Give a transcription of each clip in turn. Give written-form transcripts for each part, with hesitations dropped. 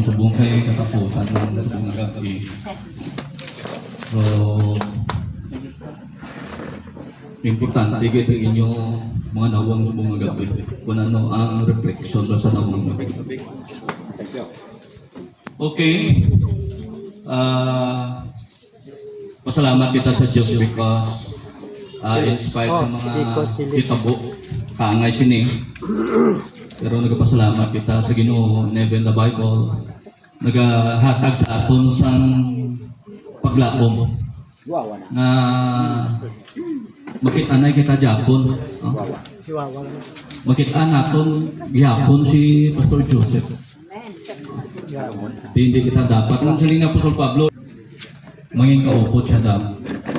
subong kay katapusan ng subong nga gabi. So, importante kayo yung inyong mga nawang subong nga gabi. Kung ano ang reflection sa nawang gabi. Okay. Pasalamat kita sa Diyos because inspired sa mga hitabo kaangay sini. Pero nagpasalamat kita sa Ginoo na even the Bible nagahatag sa aton sang paglaom nga makita kita Japon. Makita naton gihapon si Pastor Joseph. Hindi kita dapat kung siling na Apostol Pablo manging kaupot siya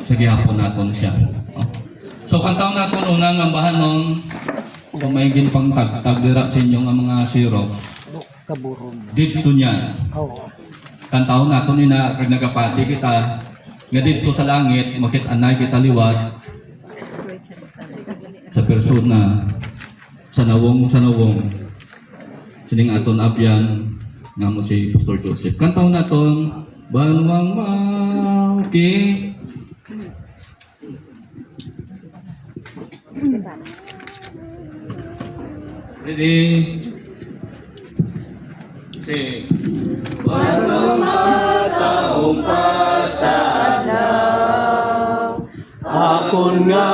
sa gihapon naton siya. So kantaw naton unang ambahan nung kung may ginpang tagdira sa inyong mga Xerox dito niyan. Kantaw naton ni na nagapati kita nga dito sa langit makit-anay kita liwat sa persona sa nawong sining aton abyan nga mo si Pastor Joseph. Kantaw naton banwang mauki. Ready? Sing. Banwang mataong pasalaw akon nga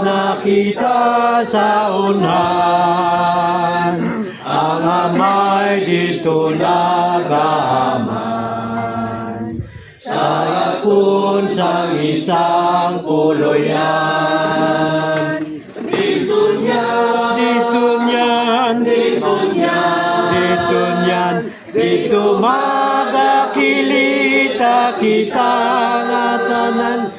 nakita sa unahan ang amay dito nagaman sa akon sang isang puloyan dito dito magakilita kita nga tanan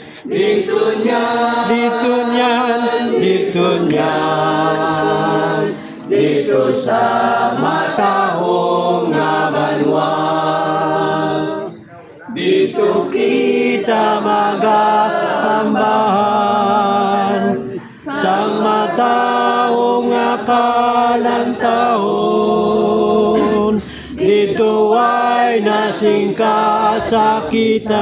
dito sa matahong nga banwa dito kita magaambahan sang matahong nga kalantaon dito ay nasing kasakitan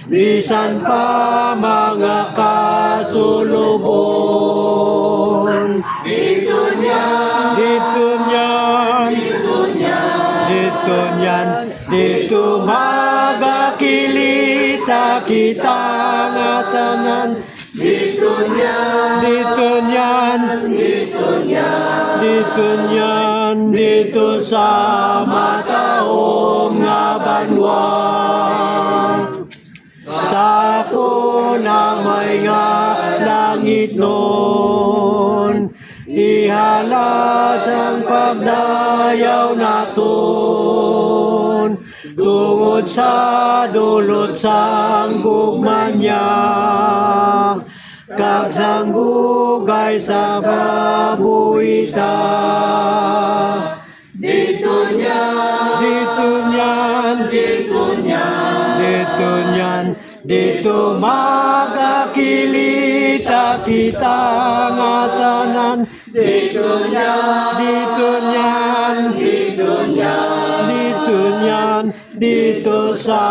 bisan pa mga kasulubon dito magakilita kita nga tanan dito sa matahong nga banwa sa ako na may nga langit nun ihalat ang pagdayaw naton tungod sa dulot sang gugma niya kag sanggugay sa babuita dito magakilita kita nga tanan dito niyan dito sa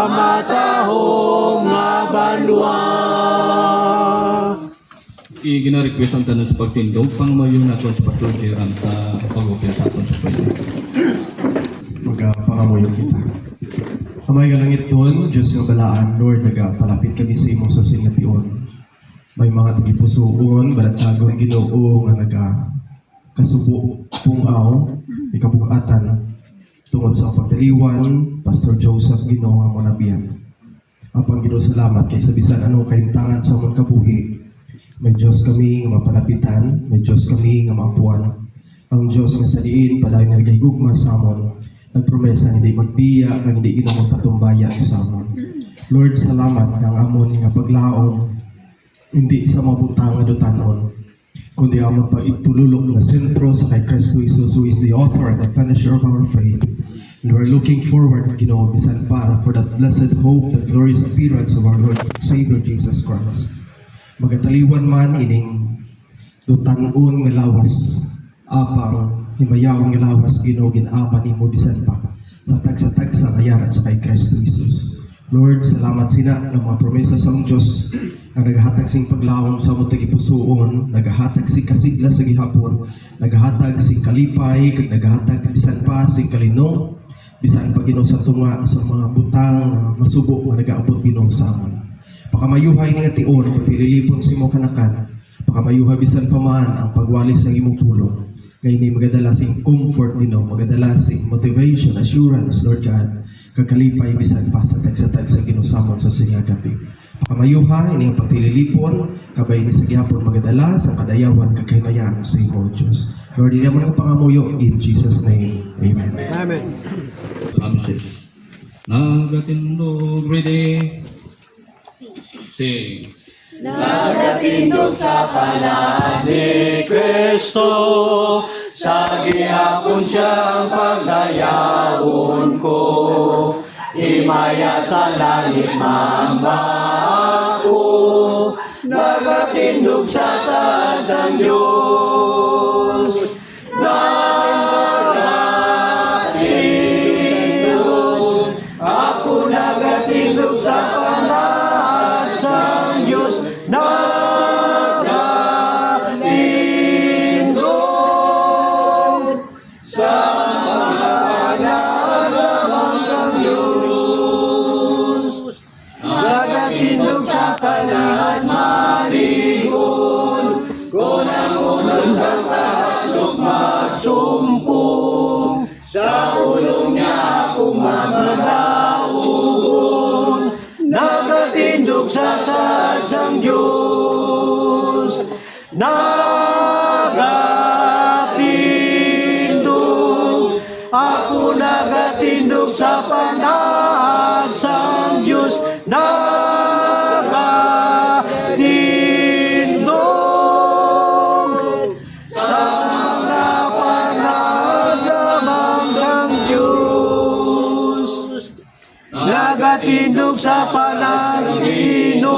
matahong nga banwa. Gina-request ang tanong sa pagtindog pangmayo naton sa Pastor Jeram sa pag-open sa aton sa prayer. Magpangamuyo kita. Amay nga langit doon, Diyos nga balaan, Lord, nagapalapit kami sa imo sa sination. May mga tagipusoon, balatsagon, Ginoo nga nagakasubo pungaw, ikabugatan tungod sa pagtaliwan, Pastor Joseph Ginoo nga monabiyan. Apang Ginoo salamat kay sa bisan ano kahimtangan sa among kabuhi. May Diyos kami nga mapalapitan, may Diyos kami nga maapuan. Ang Diyos nga sa diin, padayon nga nagigugma sa amon. Nagpromesa hindi magbiya kang hindi inamon patumbaya sa amon. Lord, salamat kang amon nga paglaom hindi sa mabutang nga dutanon kundi amon pa itululok na sentro sa kay Kristo Jesus who is the author and the finisher of our faith. And we're looking forward, Ginoo, bisan pa for that blessed hope, the glorious appearance of our Lord and Savior Jesus Christ. Magataliwan man ining dutanon nga lawas apang himayawang nga lawas Ginoo ginaapa nimo bisan pa sa tagsa ngayaran sa kay Kristo Jesus. Lord, salamat sina nga mga promesa sa among Dios nga nagahatag sing paglawom sa among tagipusoon, nagahatag sing kasigla sa gihapon, nagahatag sing kalipay, kag nagahatag bisan pa sing kalino, bisan pa Ginoo sa tunga sa mga butang nga masubo nga nagaabot Ginoo sa amon. Pakamayuhay ni nga tion, pagtililipon sa imo kanakan, pakamayuhay bisan pa man ang pagwalis sa imong pulong. Kaya ni magadala sing comfort Ginoo, magadala sing motivation, assurance, Lord God, kakalipay bisan pa sa tag sa ginusamon sa singa gabi. Pakamayuhay ini ang pagtililipon, kabay ni sa gihapon magadala sa kadayawan kakahimayan sa imo Diyos. Lord, hindi naman ang pangamuyo in Jesus' name. Amen. Amen. Ramses. Nagatindog, ready? Sing. Nagatindog sa kalaan ni Kristo, sa gihapon siyang pagdayawon ko. Himaya sa langit mamba ako, nagatindog sa sadsang Diyos. Nagatindog, ako nagatindog sa panansang Diyos. Nagatindog sa panansang Diyos. Nagatindog sa kalaan maligon, kung ang unang sa kahalok magsumpong, sa ulong niya akong mamadaugon. Nagatindog sa sadsang Diyos. Nagatindog, ako nagatindog sa panansang Diyos. Nagatindog sa mga panagamansang Diyos. Nagatindog sa Palangino,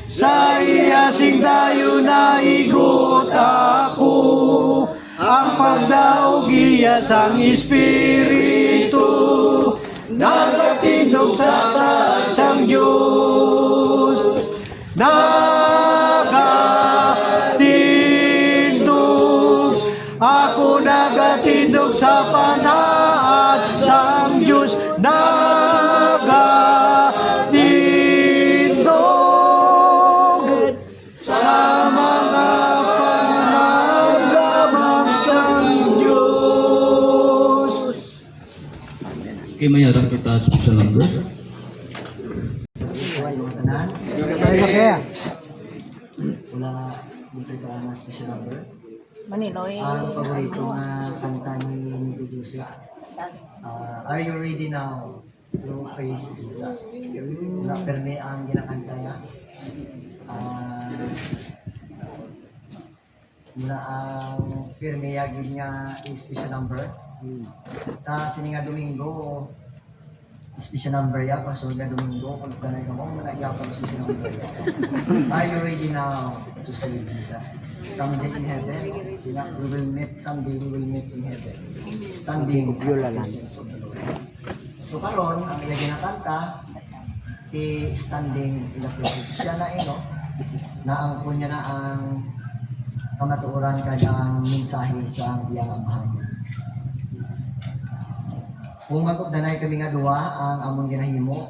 sa iyasing tayo na igot ako. Ang pagdaog iyas ang Espiritu, nagatindog sa sadsang Diyos. Nagatindog, ako nagatindog sa panansang Diyos. Nagatindog sa mga panagamansang Diyos. Okay, mayroon kita special number. Wala dito ka na special number. Maninoy. Ang paborito na kanta ni Nico Joseph. Are you ready now to praise Jesus? Wala perme ang ginakanta niya. Muna ang firme yagin niya special number. Sa sininga Domingo, special number ya, so nga Domingo, pag ganay ka mo, manayapang special number ya. Are you ready now to see Jesus? Someday in heaven, we will meet, someday we will meet in heaven. Standing at the presence of the Lord. So karon ang ilang ginakanta, standing in the presence. Siya na na ang kunya na ang kamatuoran kanyang mensahe sa iyang ambahan. Kung magugdanay kami nga duwa ang among ginahimo,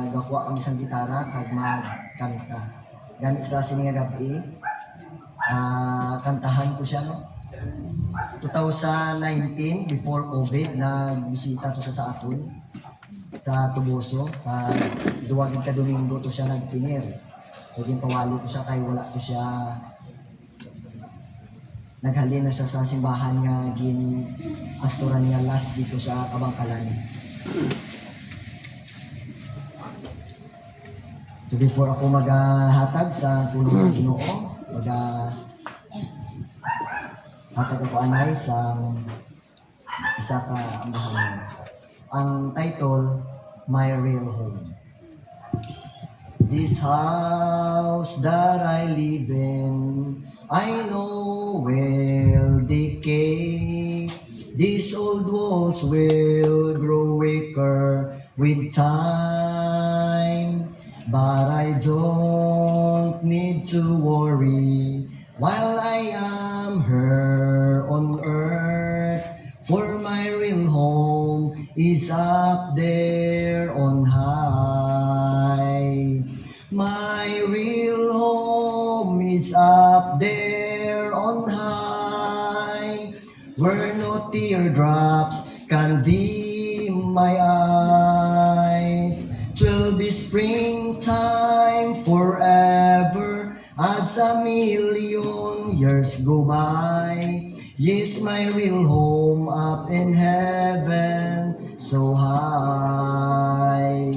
gakuha kami sa gitara kag magkanta. Ganit sa sininga gabi, kantahan ko siya 2019 before COVID, nagbisita to sa aton sa Tubuso, duwagin ka Domingo to siya nagpinir. So ginpawali ko siya kay wala to siya naghalin na sa simbahan nga gin pastoran niya last dito sa Kabangkalan. So before ako maghatag sa pulong sa Ginoo, hatag ako anay sa isa ka ambahan. Ang title, My Real Home. This house that I live in, I know will decay. These old walls will grow weaker with time. But I don't need to worry while I am here on earth. For my real home is up there on high. My real home is up there on high, where no teardrops can dim my eyes. 'Twill be springtime forever as a million years go by. Yes, my real home up in heaven so high.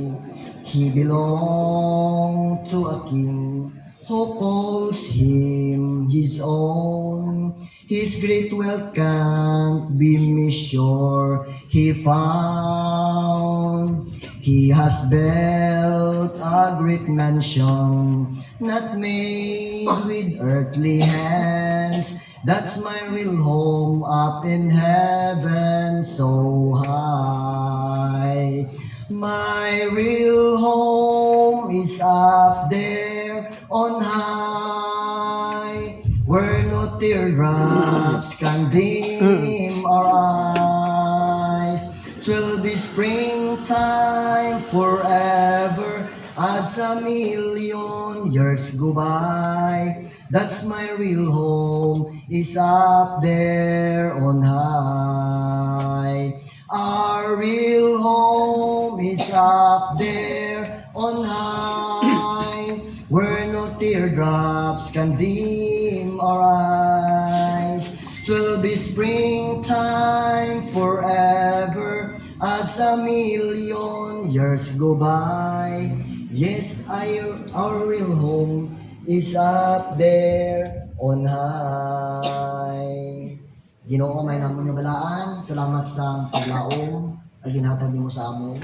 He belonged to a king who calls him his own. His great wealth can't be measured, he found. He has built a great mansion, not made with earthly hands. That's my real home up in heaven so high. My real home is up there on high, where no teardrops can dim our eyes. 'Twill be springtime forever as a million years go by. That's my real home is up there on high. Our real home is up there on high, where no teardrops can dim our eyes. 'Twill be springtime forever as a million years go by. Yes, our real home is up there on high. Ginoo, may namon nga balaan, salamat sa paglaom na ginhatag nimo sa amon.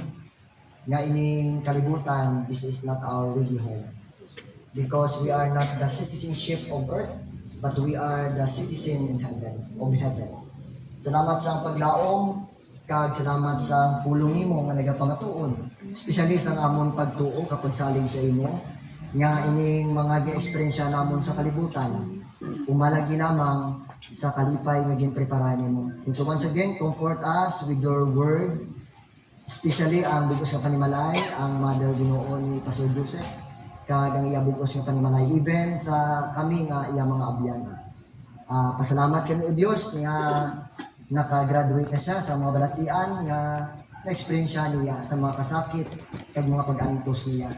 Nga ining kalibutan, this is not our real home. Because we are not the citizenship of earth, but we are the citizen in heaven, of heaven. Salamat sa paglaom, kag salamat sa pulong nimo nga nagapangatuon, especially sa amon pagtuo kapag salig sa imo, nga ining mga gi-eksperyensya namon sa kalibutan, umalagi lamang sa kalipay nga ginprepara nimo. Ito once again, comfort us with your word, especially ang bugos nga panimalay, ang Mother Ginoo ni Pastor Joseph, kag ang iya bugos nga panimalay, even sa kami nga iya mga abyan. Pasalamat kami o Dios nga nakagraduate na siya sa mga balatian nga na-experience niya sa mga kasakit kag mga pag-antos niya.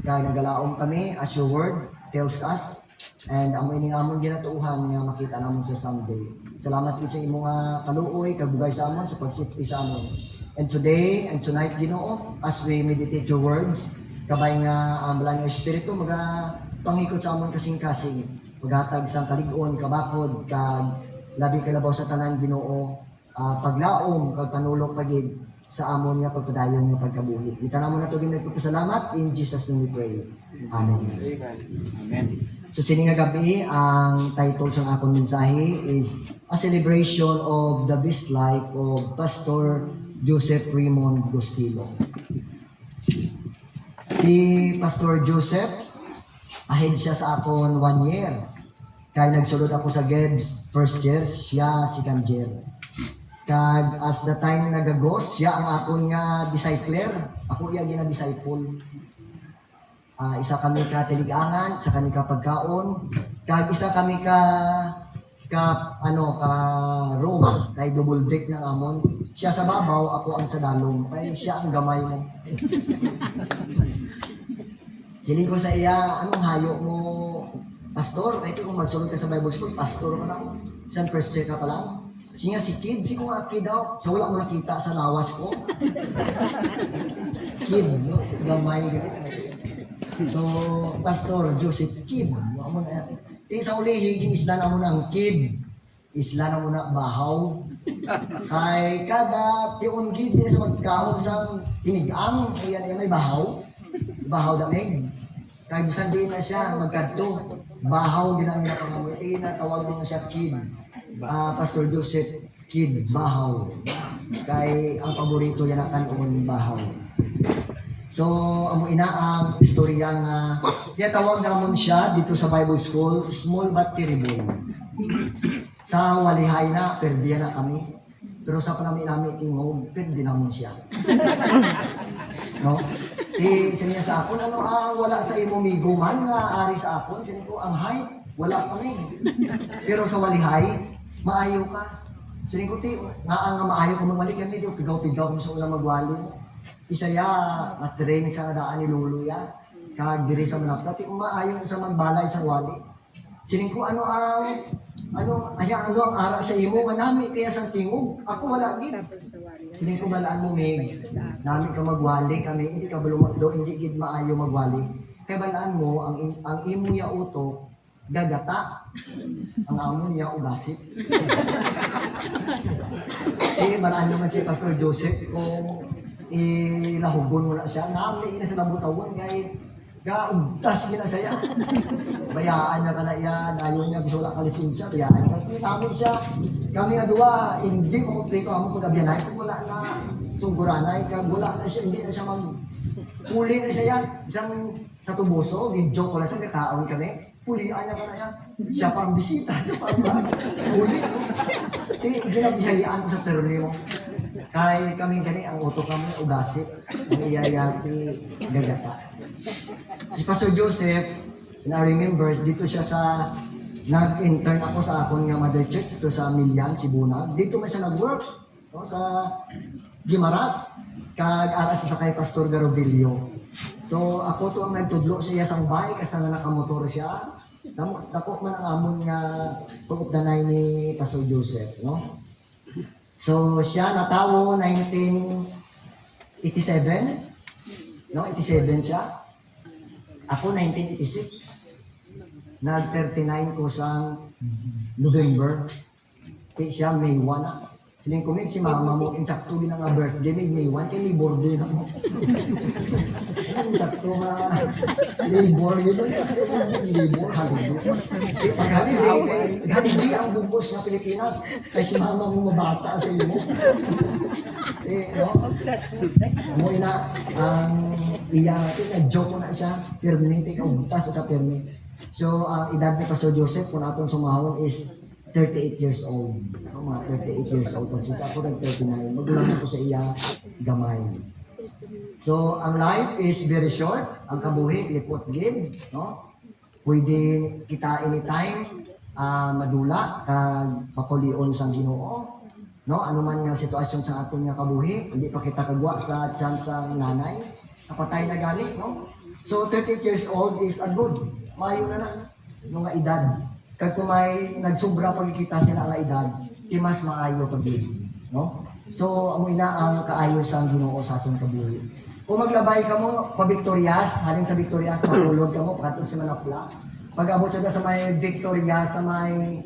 Kaya nagalaom kami as your word tells us, and amo ining amon ginatuuhan nga makita namon sa someday. Salamat gid sa imong kaluoy kag bugay sa amon sa pagsipti sa amon. And today and tonight, Ginoo, as we meditate your words, kabay nga ang balang nga espiritu maga pangikot sa amon kasing-kasing, maghatag sang kalig-on, kabakod kag labi kalabaw sa tanan, Ginoo, paglaom kag panulok pagid sa amon nga pagpadayon nga pagkabuhi. Itanamo na to gyud pagpasalamat, in Jesus name we pray. Amen. Amen. So sini nga gabi, ang title sa akong mensahe is A Celebration of the Best Life of Pastor Joseph Raymond Gostilo. Si Pastor Joseph, ahead siya sa akon 1 year. Kaya nagsulod ako sa Gebs first year, siya second year. Kag as the time nagagos, siya ang akon nga discipler, ako iya gina-disciple. Isa kami ka tiligangan, isa kami ka pagkaon, kag isa kami ka room, kay double deck ng amon. Siya sa babaw, ako ang sa dalong, kay siya ang gamay mo. Siling ko sa iya, anong hayo mo, pastor? Kahit kung magsulod ka sa Bible School, pastor mo na. Isang first year ka pa lang. Siya si kid, si kung kid daw, so wala mo nakita sa lawas ko. Kid, no? Gamay, ganito. So, Pastor Joseph Kid, mo na sa uli, higing isla na mo na ang kid, isla na mo na bahaw. Kay kada tiyon kid din sa magkaon sa tinigang, ayan ay may bahaw, bahaw damig. Kaya bisan di na siya magkadto. Bahaw din ang ginapangamoy. Natawag mo na siya Kid. Pastor Joseph Kid Bahaw. Kay ang paborito niya na kanon Bahaw. So, amo ina ang istorya nga tawag namon siya dito sa Bible School, small but terrible. Sa walihay na, perdiya na kami. Pero sa panami namin tingog, perdi namon siya. No? Siniya sa akon, ano ang wala sa imo miguman nga ari sa akon? Siniya ko, ang height, wala kami. Pero sa walihay, maayo ka. Siniya ko, nga maayo ka magwali kami, pigaw-pigaw kami sa ulang magwali mo. Isa ya, at-train sa daan ni Lolo ya. Kag diri sa manapla, maayo sa magbalay sa wali. Siniya ko, ano ang ara sa imo manami kaya sa tingog ako wala gid siling ko balaan mo Meg nami ka magwali kami hindi ka do hindi gid maayo magwali kay balaan mo ang imo ya utok gagata ang amon ya ugasip balaan naman si Pastor Joseph kung ilahugon mo na siya nami na sa nabutawan kay gaugtas gina saya. Bayaan niya ka na yan, ayaw niya bisula ka lisensya, bayaan niya. Namin siya, kami nga duwa, hindi mo kompleto ang pag-abyanay. Kung wala na sungguranay, kung wala na siya, hindi na siya puli na siya yan. Isang sa tubuso, joke ko lang siya, kakaon kami. Pulian niya ka na yan. Siya pa ang bisita, siya pa ang puli. Ginabihayaan ko sa terni mo. Kaya kami gani, ang uto kami, ugasip, ang iyayati, gagata. Si Pastor Joseph, na remembers, dito siya sa, nag-intern ako sa akon nga mother church, dito sa Milian, Sibunag. Dito man siya nag-work, no, sa Gimaras, kag-aras sa kay Pastor Garobilio. So, ako to ang nagtudlo siya sa bahay, kasi nga nakamotor siya. Dako man ang amon nga pag-updanay ni Pastor Joseph, no? So, siya natawo 1987, no? 87 siya. Ako 1986. Nag-39 ko sa November. Siya May 1 na. Siling kumig si mama mo, insakto din ang birthday, May 1, kaya labor din ako. Insakto nga labor, yun insakto nga labor, holiday. Pag holiday ang bugos ng Pilipinas, kaya si mama mo mabata sa iyo. No? Mo ina, ang joke ko na siya, permit, ikaw butas sa permit. So, ang edad ni Pastor Joseph, kung atong sumahon is 38 years old. Mga 38 years old. Kasi ako nag-39. Magulang ako sa iya gamay. So, ang life is very short. Ang kabuhi, lipot gid. No? Pwede kita anytime madula kag papulion sa Ginoo. No? Ano man nga sitwasyon sa aton nga kabuhi, hindi pa kita kagwa sa chance ang nanay. Kapatay na galit. No? So, 38 years old is a good. Mayo na na. Nung nga edad. Kag kung may nagsubra pagkikita sila nga edad, mas maayo pagid, no? So, amo ina ang kaayo sa Ginoo sa atong kabuhi. Kung maglabay ka mo pa Victorias, halin sa Victorias mapulod ka mo pakadto sa Manapla. Pag abot ka sa may Victorias, sa may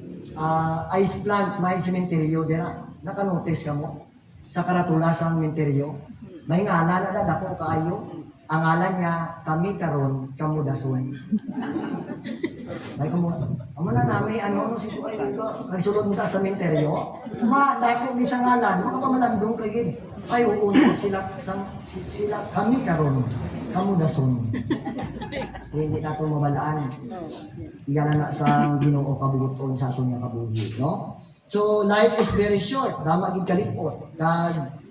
ice plant, may sementeryo dira, nakanotice ka mo sa karatula sa sementeryo. May ngalan na dako kaayo. Ang ngalan niya, kami karon kamudason. May kamo, amo na nami ano si ay nagsulod mo ta sa sementeryo. Dako gid sa ngalan, makapamalandong kay gid. Ay uuno sila kami karon kamudason. Hindi nato mabalaan. Iyan na sa Ginoo kabubuton sa aton nga kabuhi, no? So life is very short. Dama gid kalipot.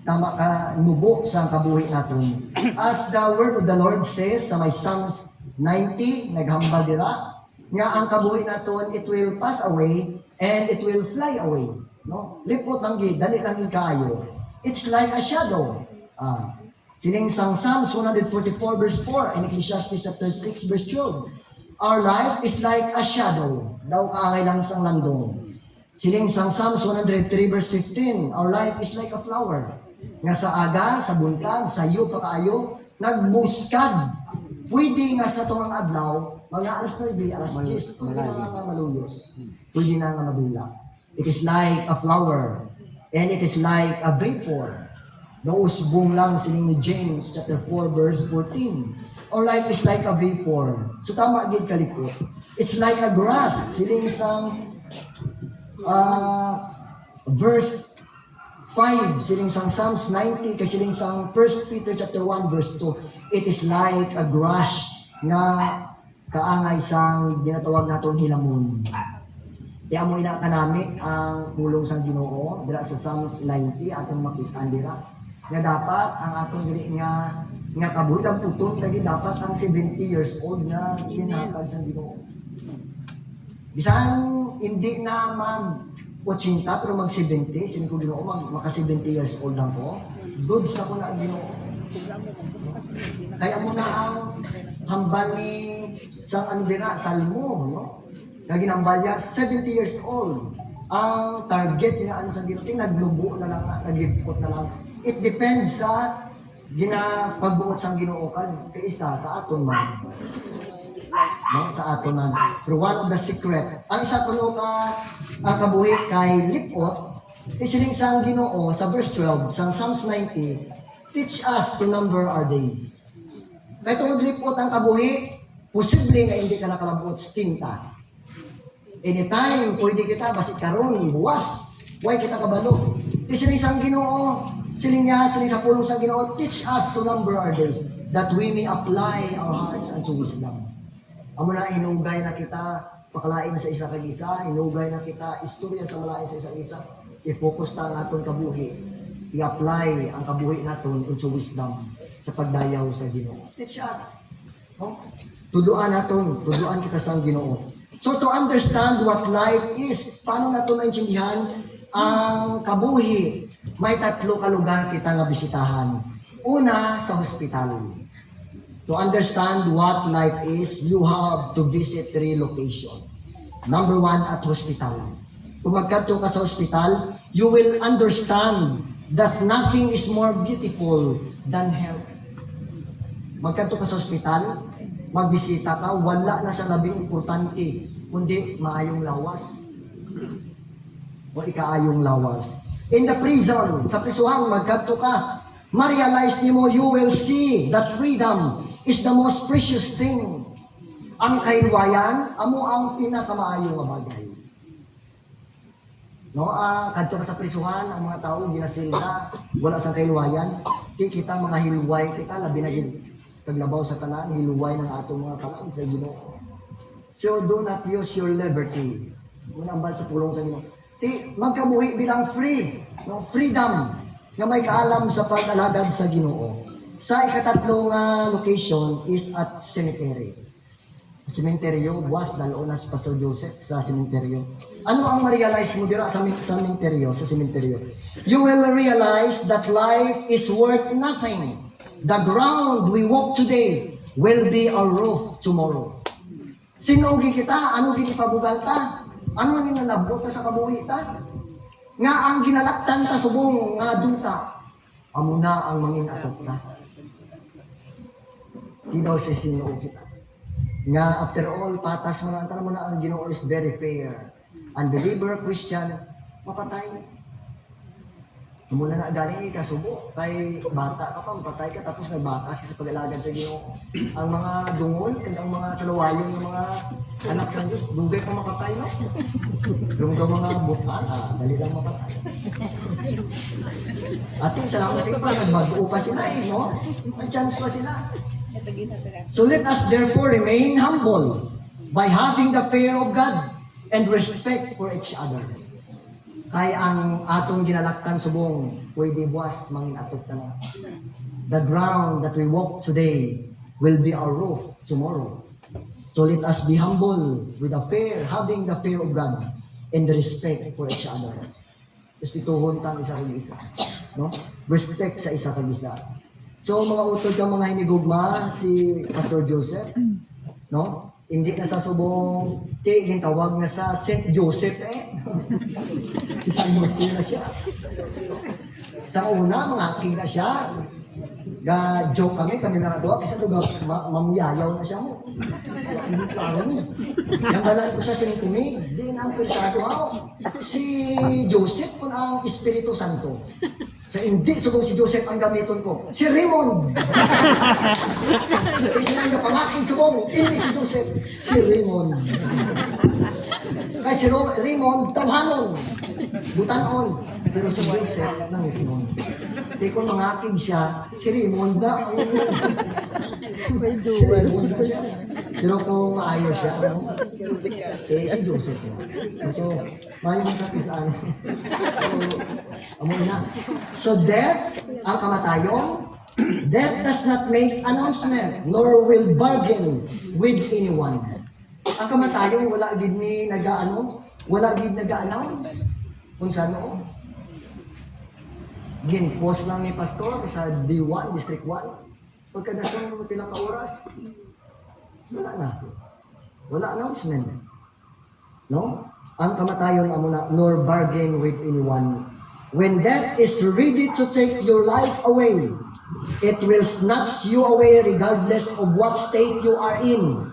Tama ka nubo sa kabuhi naton. As the word of the Lord says sa may Psalms 90, naghambal dira, nga ang kabuhi naton, it will pass away and it will fly away. No? Lipot lang gid, dali lang ikayo. It's like a shadow. Sining sang Psalms 144 verse 4 and Ecclesiastes chapter 6 verse 12. Our life is like a shadow. Daw kaangay lang sang landong. Sining sang Psalms 103 verse 15. Our life is like a flower. Nga sa aga, sa buntag, sa iyo pa kaayo, nagbuskad. Pwede nga sa tungang adlaw, mga alas 9, alas 10, pwede na nga maluyos. Pwede na nga madula. It is like a flower, and it is like a vapor. Nausbong lang sining ni James chapter 4 verse 14. Our life is like a vapor. So tama gid kalipot. It's like a grass. Siling sang verse 5, siling sang Psalms 90, kay siling sang 1 Peter chapter 1 verse 2. It is like a grass nga kaangay sang ginatawag naton hilamon. Kaya mo ina kanami ang pulong sang Ginoo dira sa Psalms 90 atong makita dira nga dapat ang atong dili nga kabuhi lang puton kay dapat ang 70 years old nga hinatag sang Ginoo. Bisan hindi na mag 80 pero mag 70, sin ko Ginoo maka 70 years old lang ko. Goods na ko na ang Ginoo. Kaya mo na ang hambal ni sang ano dira Salmo, no? Na ginambalya 70 years old. Ang target na ano sa Ginoo, naglubo na lang, naglipot na lang. It depends sa pagbuot sang Ginoo kan kay isa sa aton man. No, sa aton man. Pero one of the secret, ang isa kuno ang kabuhi kay lipot, isiling sang Ginoo sa verse 12 sa Psalms 90, teach us to number our days. Kay tungod lipot ang kabuhi, posible nga hindi ka nakalabot tinta. Anytime, pwede kita, basit karon, buwas, huwag kita kabalo. Isiling sang Ginoo, siling sa pulong sang Ginoo, teach us to number our days, that we may apply our hearts unto wisdom. Amo na inugay na kita, pakalain sa isa kag isa, inugay na kita, istorya sa malain sa isang isa, i-focus ta ang aton kabuhi, i-apply ang kabuhi naton into wisdom sa pagdayaw sa Ginoo. Teach us. No? Tuduan kita sa Ginoo. So to understand what life is, paano nato maintindihan ang kabuhi? May 3 ka lugar kita nga bisitahan. Una, sa hospital. To understand what life is, you have to visit 3 locations. Number 1, at hospital. Kung magkadto ka sa hospital, you will understand that nothing is more beautiful than health. Magkadto ka sa hospital, magbisita ka, wala na sa labing importante, kundi maayong lawas. O ikaayong lawas. In the prison, sa prisuhan, magkadto ka, ma-realize nimo, you will see that freedom is the most precious thing. Ang kailwayan, amo ang pinakamaayong nga bagay. No, kadto ka sa prisuhan, ang mga tao ginasilda, wala sa kailwayan, di kita mga hilway kita, labi na gid taglabaw sa tanan, hiluway ng atong mga kalag sa Ginoo. So do not use your liberty. Munambal sa pulong sa Ginoo. Magkabuhi bilang free, no? Freedom na may kaalam sa pag-alagad sa Ginoo. Sa ikatatlong location is at cemetery. Sa sementeryo, buwas dalo na si Pastor Joseph sa sementeryo. Ano ang ma-realize mo dira sa sementeryo? You will realize that life is worth nothing. The ground we walk today will be our roof tomorrow. Sinugi kita, ano ginipabugal ta? Ano ginalabot ta sa kabuhi ta? Nga ang ginalaktan ta subong nga duta, amo na ang mangin atok ta. Di daw siya sinugi kita. Nga after all, patas mo na, mo na ang Ginoo is very fair. Unbeliever, Christian, mapatay. Mula na galing ikasubo, kay bata ka pa, mapatay ka, tapos nagbakas ka sa pag-alagad sa Ginoo. Ang mga dungol, ang mga salawayon, ng mga anak sa Diyos, dugay pa mapatay, no? Yung mga butan, dali lang mapatay. Ating salamat sa iba, nagbago pa sila no? May chance pa sila. So let us therefore remain humble by having the fear of God and respect for each other. Kay ang atong ginalaktan subong, pwede buwas mangin atok ta na. The ground that we walk today will be our roof tomorrow. So let us be humble with having the fear of God and the respect for each other. Respetuhon tang isa kag isa, no? Respect sa isa kag isa. So mga utod kang mga hinigugma si Pastor Joseph, no? Hindi na sa subong tawag na sa St. Joseph si San Jose na siya. Sa una, mga king na siya. Ga-joke kami mga doa, kasi ito mamuyayaw na siya mo. Hindi klaro niya. Nanggalan ko siya sintumig, di na ang persado ako. Si Joseph kung ang Espiritu Santo. So, hindi subong si Joseph ang gamiton ko. Si Raymond! Kasi nang napangakin subong, hindi si Joseph, si Raymond. Kaya si Raymond, tawhanon, butanon. Pero si Joseph, nangitingon. Di ko mangakig siya, si Raymond na. Si Raymond na siya. Pero kung maayos siya, si Joseph na. So, maayos sa pisaan. Amo na. So death, ang kamatayon, death does not make announcement, nor will bargain with anyone. Ang kamatayon, wala gid ni wala gid nag-announce. Kung saan gin-post lang ni Pastor sa D1, District 1. Pagkadason mo tilang ka-oras, wala na. Wala announcement. No? Ang kamatayon amo na, nor bargain with anyone. When death is ready to take your life away, it will snatch you away regardless of what state you are in.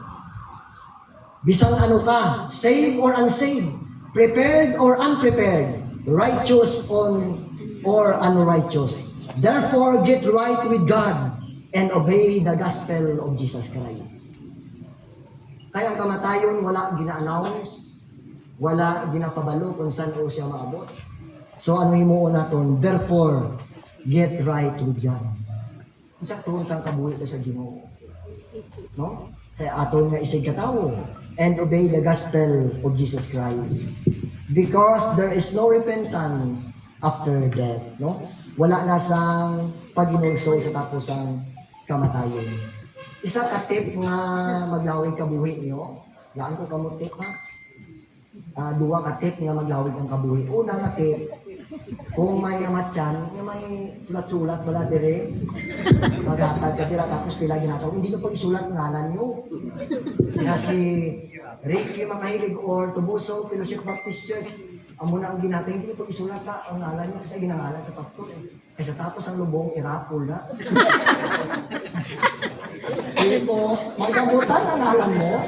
Bisang ano ka, saved or unsaved, prepared or unprepared, righteous or unrighteous. Therefore, get right with God and obey the gospel of Jesus Christ. Kaya ang kamatayon, wala gina-announce, wala ginapabalo kung saan o siya maabot. So ano himuon naton? Therefore, get right with God. Unsa tuon kang kabuhi ka sa Ginoo? No? Sa aton nga isig katawo and obey the gospel of Jesus Christ. Because there is no repentance after death, no? Wala na sang paginulsol sa tapusang kamatayon. Isa ka tip nga maglawig kabuhi niyo, gaan ko kamo tip ha. Duwa ka tip nga maglawig ang kabuhi. Una nga tip, kung may namatyan, may sulat-sulat wala dire, maghatag ka dira tapos pila ginataw, hindi nyo pag isulat ngalan nyo. Nga si Ricky Makahilig or Tubuso Fellowship Baptist Church, amo na ang ginataw, hindi nyo pag isulat na ang ngalan nyo kasi ginangalan sa pastor eh. Kasi tapos ang lubong, irapol na. Ito, magkabutan ang ngalan mo.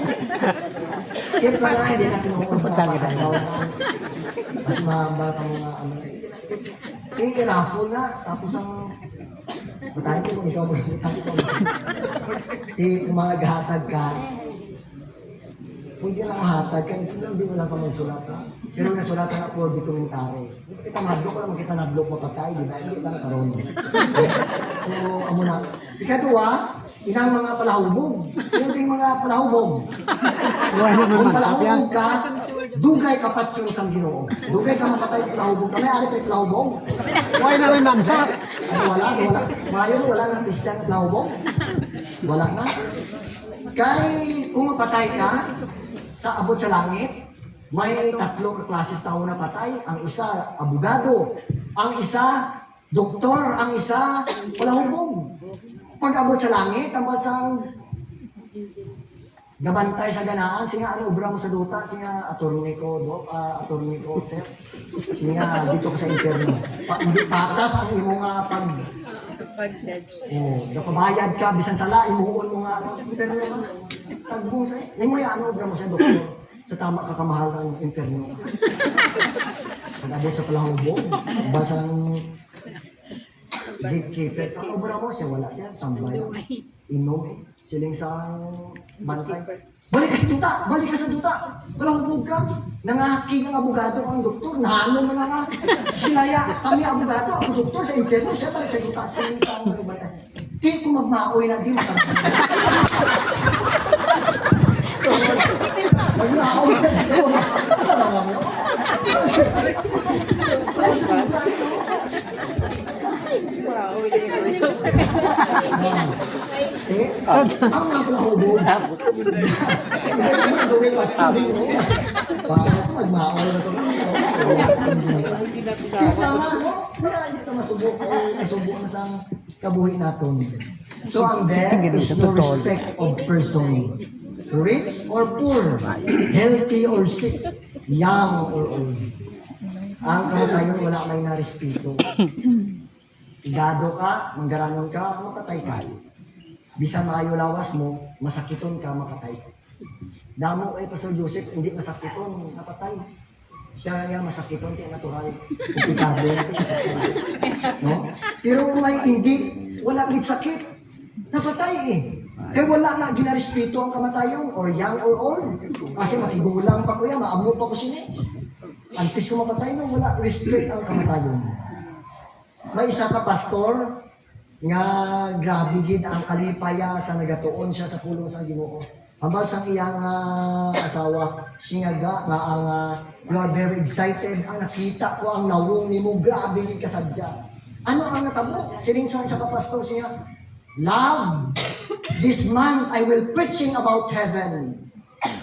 Tip ka na, hindi natin umuunta patagaw na. Mas mahambal ka mo nga, i-raffle na, tapos ang matahin ko kung ikaw magkakita ko. Kung mga gahatag ka, pwede lang hatag ka, hindi mo lang ka magsulat ha. Pero nasulatan na for documentary. Hindi kita madlok, wala makita nadlok mapatay, di ba? Hindi lang karon. So, amo na. Ikadua, inang mga palahubog. Sino yung mga palahubog? Kung palahubog ka, dugay ka patsyon sa Ginoo. Dugay ka mapatay palahubog. Kami ari pa palahubog. Why na may mamsa? Ano wala? Mayo wala na Christian na palahubog. Wala na. Kay kung mapatay ka sa abot sa langit, may tatlo ka klases tao na patay. Ang isa, abogado. Ang isa, doktor. Ang isa, palahubog. Pag abot sa langit, ang bansang gabantay sa ganaan, siya ano, ubra mo sa duta, siya attorney ko, sir. Siya dito ko sa interno. Hindi patas ang imo nga napabayad ka, bisan sala, imuhon mo nga, interno ka. Tagbong sa, imo yan, ano, ubra mo sa doktor. Sa tama ka kamahal ng interno. Pag abot sa palahubog, bansang gatekeeper. Ang obra mo siya, wala siya, tambay. Inom, siling sa bantay. Balik ka sa duta! Balik ka sa duta! Palahubog ka! Nangaking ang abogado ang doktor, nahanon mo na nga. Sinaya, kami abogado, ako doktor sa interno, siya balik sa duta, siling sa bantay. Di ko magmaoy na din sa bantay. Magmaoy na din. Asa naman mo? Balik sa duta. Ang mga palahubog. Hindi gawin matching mo. Bakit magmaol na ito? Tip lang nga, no? Para hindi ito masubok. Masubok na sa kabuhi natin. So, ang death is no respect of person. Rich or poor, healthy or sick, young or old. Ang kamatayon, wala may narespeto. Gado ka, manggaranon ka, makatay ka. Bisa maayo lawas mo, masakiton ka, makatay ka. Damo kay Pastor Joseph, hindi masakiton, napatay. Siya nga masakit on, natural. Komplikado. No? Pero may hindi, wala gid sakit. Napatay eh. Kaya wala na ginarespeto ang kamatayon, or young or old. Kasi makigulang pa ko yan, maamo pa ko sini. Antes ko mapatay no, wala respect ang kamatayon. May isa ka pastor, nga grabe gid ang kalipaya sa nagatuon siya sa pulong sa Ginoo. Hambal sang iyang asawa, singaga nga ang you are very excited. Ang nakita ko ang nawong nimo, grabe gid kasadya. Ano ang natabo? Siningsang sa kapastor siya, love, this month I will preaching about heaven.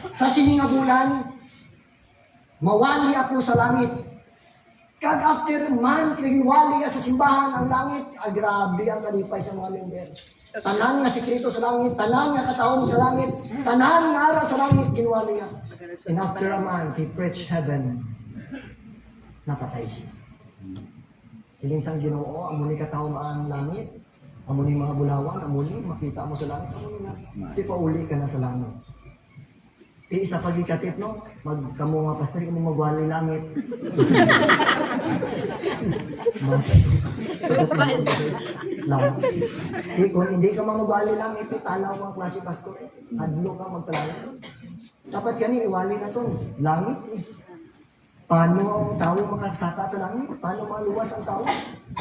Sa siningabulan, mawali ako sa langit. Kag after month, wali sa simbahan ang langit. Grabe ang kalipay sa mga member. Tanan nga sikreto sa langit, tanan nga katawong sa langit, tanan nga ara sa langit, ginwali niya. And after a month, he preached heaven. Napatay siya. Silinsang Ginoo, amo ni katawong ang langit, amo ni mga bulawan, amo ni makita mo sa langit, amo ni na. Di pa uli ka na sa langit. Isa pagikatip, no? Magkamo nga pastor, mo magwali langit. Mas. Lang. Kung hindi ka magwali langit, italaw ang klase pastor. Adlo ka magpalangit. Dapat kani iwali na to. Langit eh. Paano ang tao makasaka sa langit? Paano maluwas ang tao?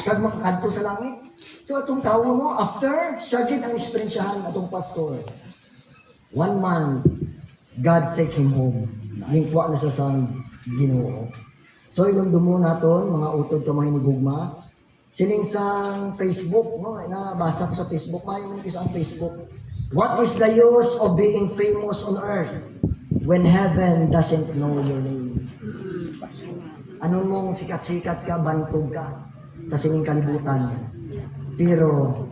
Kag makakadto sa langit? So itong tao mo, after, siya gid ang eksperyensyahan atong pastor. 1 month, God take him home. Gingkwa na sa Ginoo. So ilumdumo naton mga utod ka mga hinigugma. Sining sang Facebook, no? Nabasa ko sa Facebook, mayo man sa Facebook. What is the use of being famous on earth when heaven doesn't know your name? Anong mong sikat-sikat ka, bantog ka sa sining kalibutan, pero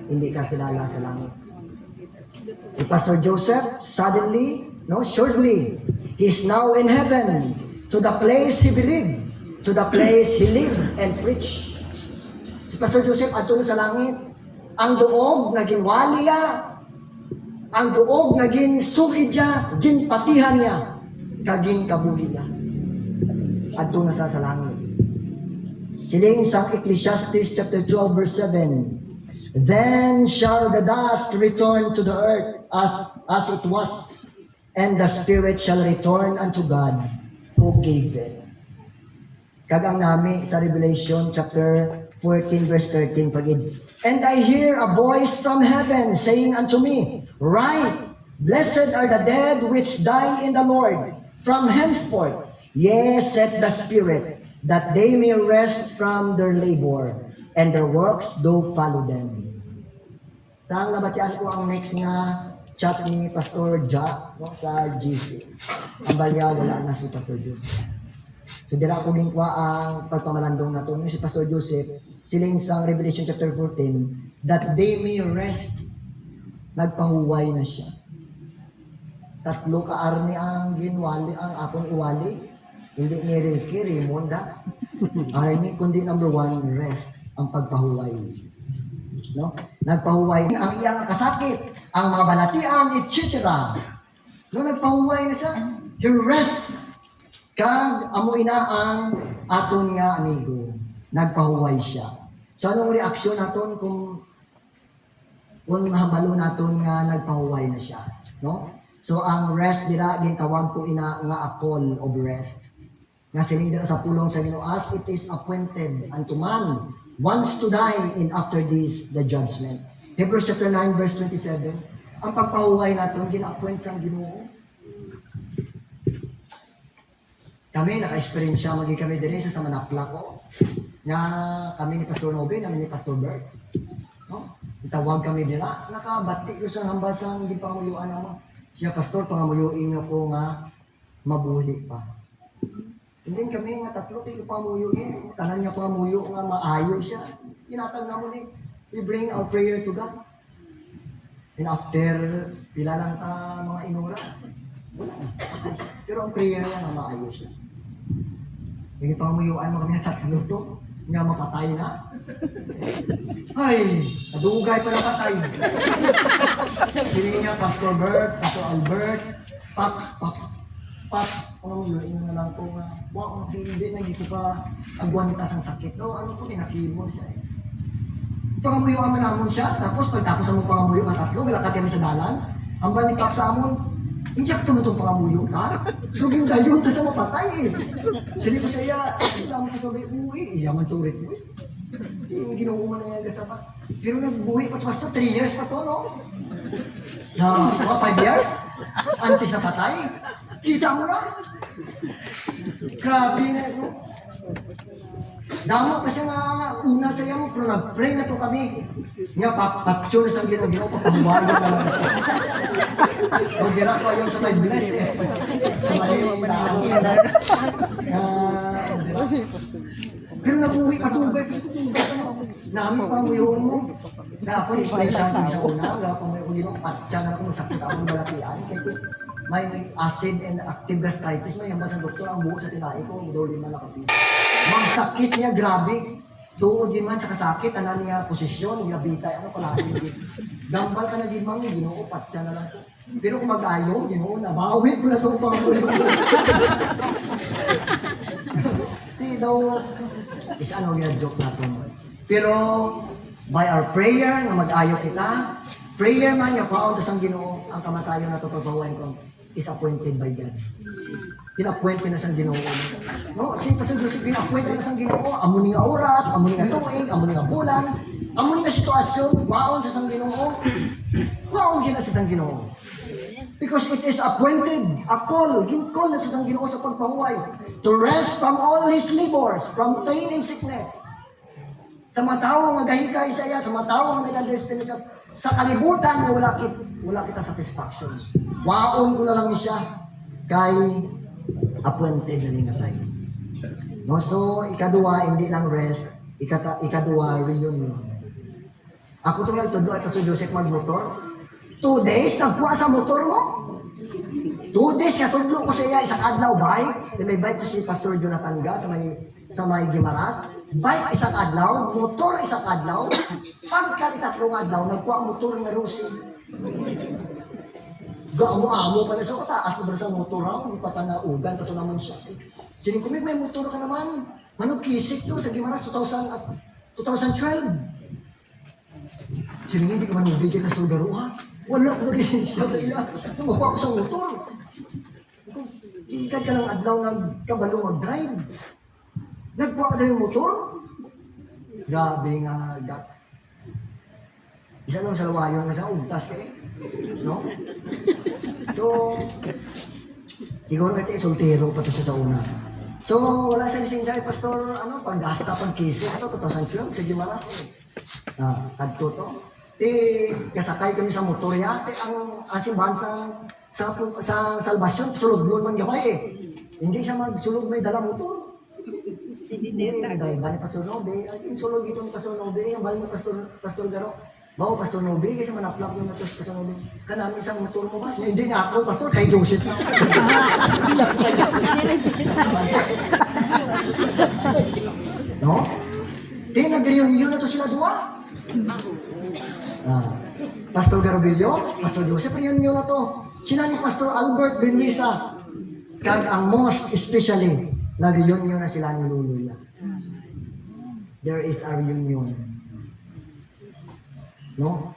hindi ka kilala sa langit. Si Pastor Joseph, suddenly, no, surely, he is now in heaven, to the place he believed, to the place he lived and preached. Si Pastor Joseph, ato na sa langit, ang duog na ginwali niya, ang duog na ginsugid niya, ginpatihan niya, kaging kabuhi niya. Ato na sa langit. Siling sa Ecclesiastes chapter 12 verse 7, then shall the dust return to the earth as it was, and the spirit shall return unto God who gave it. Kagang nami sa Revelation chapter 14 verse 13 pagid. And I hear a voice from heaven saying unto me, write, blessed are the dead which die in the Lord from henceforth. Yes, said the Spirit, that they may rest from their labor, and their works do follow them. Saan nabatian ko ang next nga chat ni Pastor Ja, no, sa GC. Ang balya, wala na si Pastor Joseph. So dira ko gingkwa ang pagpamalandong nato ni si Pastor Joseph, siling sa Revelation chapter 14, that they may rest. Nagpahuway na siya. 3 ka arni ang ginwali, ang akong iwali. Hindi ni Ricky, Raymond, arni, kundi number 1, rest, ang pagpahuway. No? Nagpahuway ang iyang kasakit, ang mga balatian, etc. No, nagpahuway na siya. He rest. Kag amoy na ang aton nga amigo. Nagpahuway siya. So anong reaksyon naton kung mahabalo naton nga nagpahuway na siya, no? So ang rest dira gintawag ko ina nga a call of rest. Nga siling dira sa pulong sa Ginoo, as it is appointed unto man once to die, and after this the judgment. Hebrews chapter 9 verse 27. Ang pagpahuway naton gina-appoint sa Ginoo. Kami naka-experience magi kami diri sa Manapla ko. Nga kami ni Pastor Nobe, kami ni Pastor Bert. No? Itawag kami dira, nakabati ko sa hambal sa gipanguyuan mo. Siya pastor pangamuyuin ako nga mabuhi pa. And then kami nga tatlo tayo pamuyuin, tanan niya pamuyo nga maayo siya. Tinatag na mo ni, we bring our prayer to God. And after pila lang ta mga inuras, wala na. Pero ang prayer niya nga maayo siya. Yung pamuyuan mo kami tatlo to, nga mapatay na. Ay, nadugay pa na patay. Sino niya, Pastor Bert, Pastor Albert, Pops, Paps, ino na lang po nga, wow, kasi hindi na dito pa agwantas ang sakit. O, ano po, pinakimo siya eh. Pangamuyo ang manamon siya, tapos pagtapos ang pangamuyo, matatlo, galakad kami sa dalan. Ang balik Paps sa amon, hindi siya tumutong pangamuyo ka. Luging dayon, tas sa mapatay eh. Sili ko sa iya, lang ko sabi, uwi, iyaman to request. Hindi ginuuman na yung gasapa. Pero nagbuhay pa ito, pastor, 3 years pa to, no? Na, 5 years? Antes na patay? Kita mo na? Grabe na, no? Damo pa siya nga una sa iyo mo, pero nag-pray na to kami. Nga, papatsyon sa ginagawa, papahuwayan na lang siya. Huwag gira ko yung sa may bless eh. Sa may pero nabuhay, patubay pa siya, patubay pa no. Namin parang muyon mo. Na ako, ni-explain siya sa una, wala pa may uli mo, patya na ako, masakit akong balatian. Kaya may acid and active gastritis, may hambal sa doktor, ang buhok sa tinai ko, daw 5 na kapisa. Mang sakit niya, grabe. Tuod din man sa kasakit, anan nga posisyon, gilabitay, ano pala, hindi. Gambal ka na din man, ginoo, patya na lang ko. Pero kung mag-ayaw, ginoo, nabawit ko na itong pangulo. Di daw, is ano, joke natin. Pero, by our prayer, na mag-ayaw kita, prayer man, nga paon tas ang ginoo, ang kamatayon na ito pagpahuwain ko, is appointed by God. Pina-appoint na sang Ginoo. No, si Pastor Joseph pina-appoint na sang Ginoo, amo ni nga oras, amo ni nga tuig, amo ni nga bulan, amo ni nga sitwasyon, waon sa sang Ginoo. Waon gina sa sang Ginoo. Because it is appointed, a call, ginkol na sa sang Ginoo sa pagpahuway to rest from all his labors, from pain and sickness. Sa mga tao nga gahikay sa iya, sa mga tao nga nag-understand sa kalibutan nga wala kita satisfaction. Waon ko na lang ni siya kay appointed na nga tayo. No, so ikaduwa hindi lang rest, ikaduwa reunion. Ako tong nagtudlo ay Pastor Joseph magmotor. 2 days nagkuha sa motor mo. 2 days ka tudlo ko sa iya isang adlaw bike. May bike to si Pastor Jonathan Ga sa may Gimaras. Bike isang adlaw, motor isang adlaw. Pagkatatlong adlaw nagkuha ang motor nga Rusi. Gaamo-amo pa na sa kataas ko sa motor ha, hindi pa panaugan, pato naman siya. Sining kumig, may motor ka naman. Manong kisik to sa Gimaras 2012. Sining hindi ka manugay ka na sa lugaro ha. Wala ko nag-lisensya sa iya. Tumakuha ko sa motor. Iikad ka ng adlaw ng kabalo mag-drive. Nagkuha ka na yung motor. Grabe nga guts. Isa lang sa lawayon na sa ugtas ka eh. No? So, siguro ito soltero pa to siya sa una. So, wala siya lisensya Pastor, pag-gasta, pag-kisi, 2012, sa Gimaras eh. Kadto to. Kasakay kami sa motor ya, ang simbahan sa salvasyon, sulog man gabay eh. Hindi siya magsulog may dala motor. Hindi, driver ni Pastor Nobe, insulog ito ni Pastor Nobe, ang bali ni Pastor Garo. Bawa Pastor Nobe, kasi manaplak yung natos Pastor Nobe. Kanami isang motor mo ba? Hindi nga ako, Pastor, kay Joseph na. No? Nag-reunion na to sila dua. Pastor Garobillo, Pastor Joseph, reunion na to. Sila ni Pastor Albert Benrisa. Kag ang most especially, nag-reunion na sila ni Luluya. There is a reunion. No?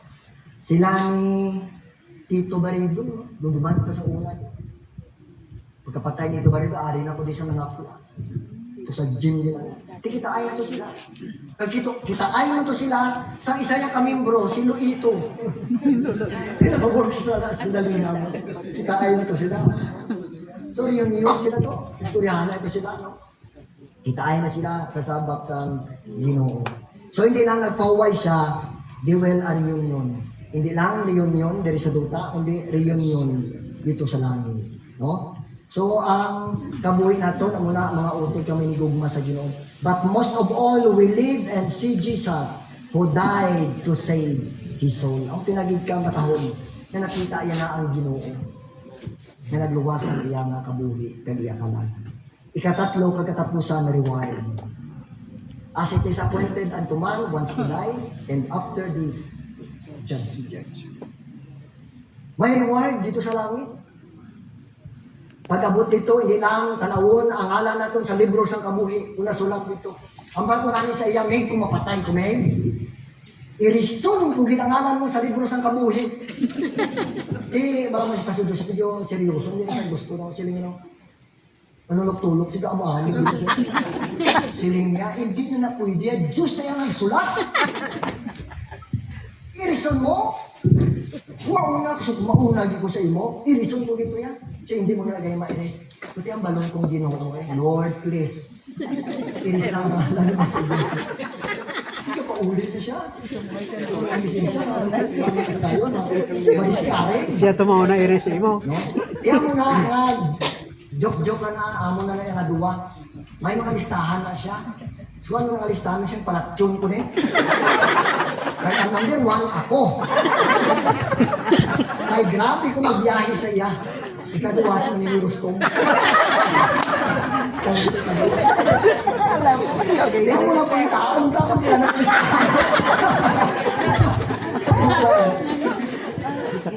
Sila ni Tito Barido, duduman pa sa ulan. Pagkapatay ni Tito Barido, ari na ko di sa manakla. Ito sa gym nila. Kita-ay na to sila. Kita-ay na to sila sa isa niya kamimbro, si Luito. Pinaka-work sa sandali naman. Kita-ay na to sila. So, reunion sila to. Istoryahan na ito sila. No? Kita-ay na sila sa sabak sa Ginoo. So, hindi lang nagpahuway siya, they will a reunion. Hindi lang reunion, there is a duta, kundi reunion dito sa langit. No? So, ang kabuhi nato, na muna mga uti kami ni Gugma sa Ginoo. But most of all, we live and see Jesus who died to save His soul. Ang pinagid ka matahon, na nakita yan na ang Ginoo, na nagluwasan iya nga kabuhi, kag iya kalag. Ikatatlo, kagkatapusan na reward. As it is appointed unto man once to die, and after this, judgment. May reward dito sa langit. Pag-abot dito, hindi lang tanawon ang ngalan natin sa libro sa kabuhi. Una sulat dito. Ang barko kani sa iya, may kumapatay ko, may. Irison kung ginangalan mo sa libro sa kabuhi. Baka mas pasudo sa video, seryoso. Hindi na sa gusto na siling, manulog-tulog, siga amahan. Siling niya, hindi na pwede. Diyos na yan ang sulat. Irison mo. Mauna ko sa imo. Irison ko dito yan. So hindi mo na lagay ma-iris. Kuti ang balon kong Ginoo. Lord, please. Irisang lalo na sa Diyos. Ito pa ulit na siya. Kasi ang bisensya, sa tayo, madiskare. Siya tumaw na iris mo. No? Kaya mo na, joke-joke na amo na yung duwa. May mga listahan na siya. So ano nga listahan siyang palatsyon ko na Kaya ang number 1, ako. Kaya grabe ko magbiyahe sa iya. Ikaduwa sa mga nilurustong. Kaya mo na pa yung taon, tapos kaya na listahan.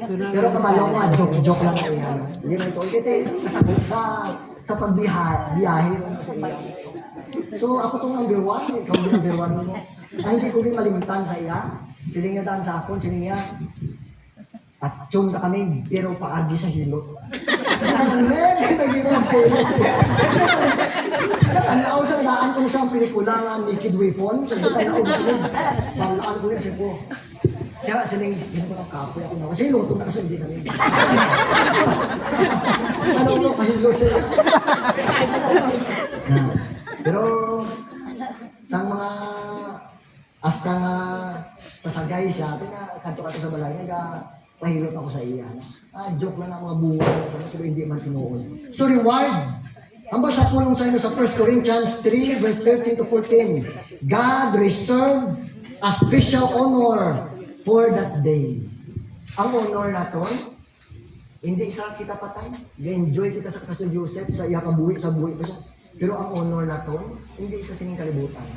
Pero kamalaw nga, joke-joke lang kayo yan. Hindi na ito. Kasi sa pagbiyahe sa iya. So ako tong number 1, ikaw din number 1 mo. Ay hindi ko din malimutan sa iya. Siling niya daan sa akon, siling niya. At tiyong na kami, pero paagi sa hilot. Ang nag-hirap sa hilot siya. Natanaw sa daan kung siyang pelikula nga Naked Wayphone. So natanaw ko. Balaan ko yun siya po. Siya, siling, hindi ko ng kapoy ako na. Kasi hiloto na kasi hindi namin. Ano mo, pahilot siya. Pero sa mga hasta nga sasagay siya, kanto-kanto sa balay, pahilot ako sa iya. Joke lang ang mga bunga sa pero hindi man tinuod. So reward. Hambang sa pulong sa inyo sa 1 Corinthians 3 verse 13 to 14. God reserved a special honor for that day. Ang honor naton, hindi sa kita patay. Ga-enjoy kita sa Pastor Joseph, sa iya kabuhi, sa buhi pa siya. Pero ang honor naton, hindi sa sining kalibutan.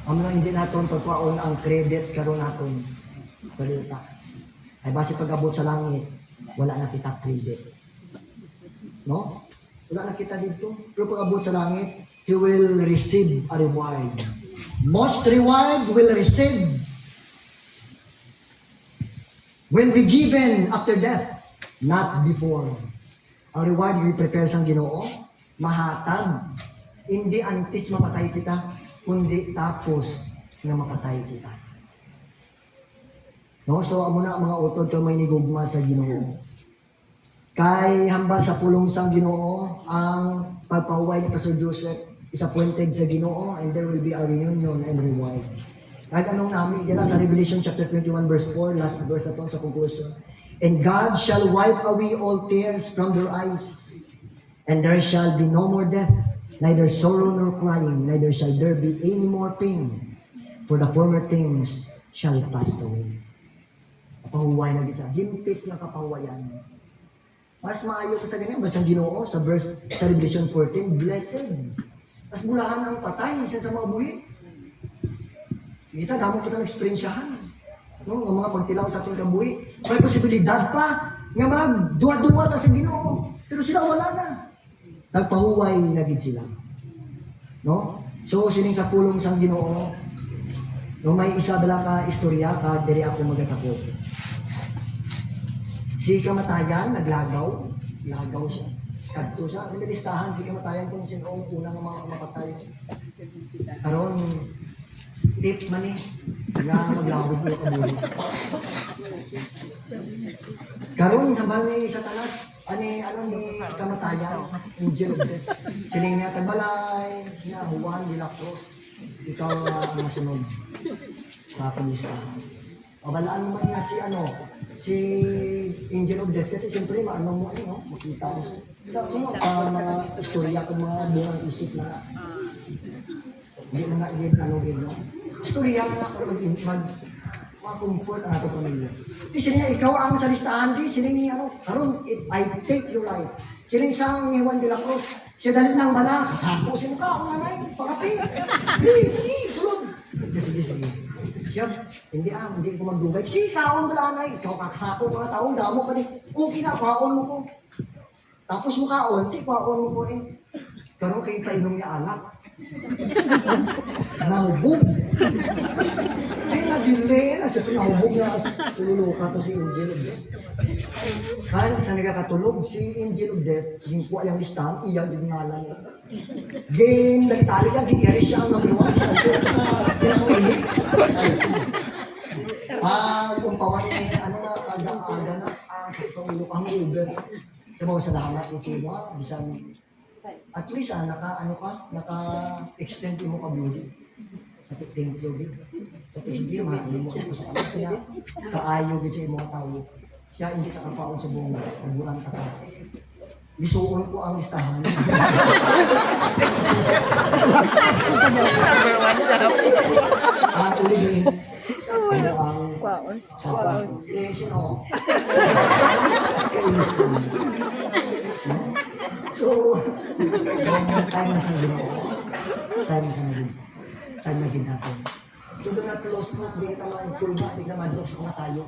Ang mga hindi naton totoo ang credit karon naton sa lupa. Ay base pag-abot sa langit, wala na kita credit. No? Wala na kita dito. Pero pag-abot sa langit, he will receive a reward. Most reward will be given after death, not before. Ang reward yung i-prepare sa Ginoo, mahatag. Hindi antes mamatay kita, kundi tapos na mapatay kita. No? So, amo na mga utod ka may nigugma sa Ginoo. Kay hambal sa pulong sang Ginoo, ang pagpahuway ni Pastor Joseph is appointed sa Ginoo, and there will be a reunion and reward. Kahit anong namin, dyan sa Revelation chapter 21 verse 4, last verse na to sa conclusion. And God shall wipe away all tears from their eyes, and there shall be no more death, neither sorrow nor crying, neither shall there be any more pain, for the former things shall pass away. Kapahuway na isa, himpit na kapahuwayan. Mas maayo ko sa ganyan, basang Ginoo, sa verse sa Revelation 14, blessed. Mas bulahan ang patay sa mga buhi. Kita, damo kita ng-experiensyahan. No? Ng mga pagtilaw sa ating kabuhi. May posibilidad pa nga magduwa-duwa ta sa Ginoo. Pero sila wala na. Nagpahuway na gid sila. No? So, sining sa pulong sang Ginoo, no, may isa lang ka istorya, ka diri ako magatako. Si kamatayan, naglagaw. Lagaw siya. Kadto siya. May listahan si kamatayan kung sino unang mapatay. Karon, tip man eh. Nga maglawag mo kabuhi. Karon, sabal ni Satanas, ni kamatayan, angel of death. Siling nga tagbalay, siya Juan de la Cruz. Ikaw ang nasunod sa akong listahan. Mabalaan naman nga si angel of death. Kasi siyempre, maano mo makita mo sa mga istorya kung mga bungang isip na hindi na nga gid, no? Istorya na ako mag-comfort ang ating pamilya. Kasi niya, ikaw ang sa listahan, siling niya, karon, I take your life. Siling sang ni Juan de la Cruz, siya dali ng bala, kasako si mukha, ako nanay, pangapi. Sulod. Sige. Siya, hindi ko magdugay. Si kaon na nanay, ikaw kakasako mga tao, damo ka ni, okay na, kaon mo ko. Tapos mukaon, di kwaon mo ko eh. Karon kay painom niya alak. Nahubog. Di na-delay na siya pinahubog na sululuka to si Angel of Death. Kaya sa nagkakatulog, si Angel of Death, yung kuha yung listahan, iya, yung ngalan niya. Gin, nagtali ka, gin-iris siya ang nabiwag sa pinamulihi. Umpawan niya, ano na, aga-aga na, sa ulo ka, Uber. Sa mga salamat, kasi mo, bisan, at least, naka-extend mo ka beauty. Sa thank you, gid. Sa sige, mahal mo ako sa anak siya. Kaayo gid sa mga tao. Siya hindi ka kapaon sa buong nagburang ka. Lisuon ko ang listahan. Ulihin. Ano ang kwaon? Sino? Kainis ko. No? So, time na sa Ginoo. Time na ginapon. So, doon na close ko, di kita man-pulba, di ka madlok sa mga tayo.